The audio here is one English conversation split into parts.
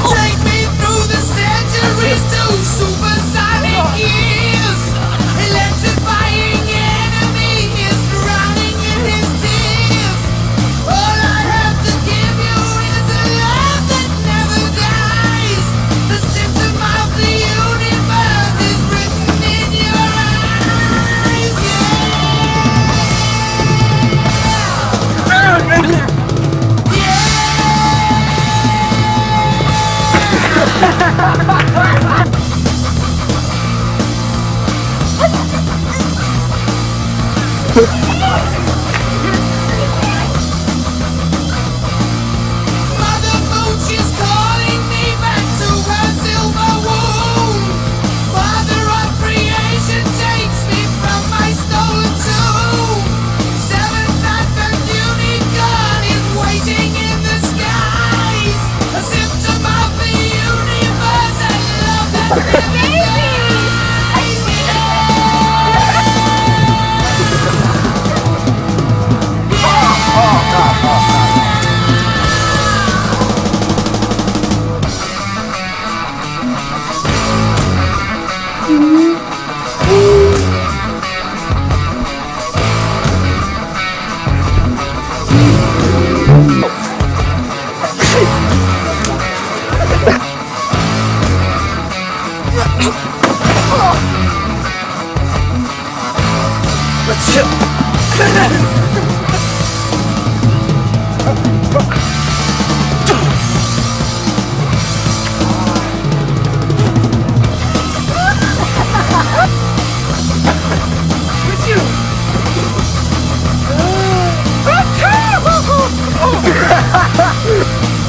Take me through the centuries to supersonic years. Electrifying enemy is drowning in his tears. All I have to give you is a love that never dies. The symptom of the universe is written in your eyes. Mother Mooch is calling me back to her silver womb. Father of creation takes me from my stolen tomb. Seventh Advent unicorn is waiting in the skies. A symptom of the universe and love that never dies.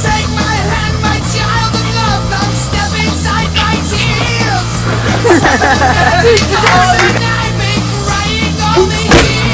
Take my hand, my child of love, come step inside my tears. I've been crying all the years.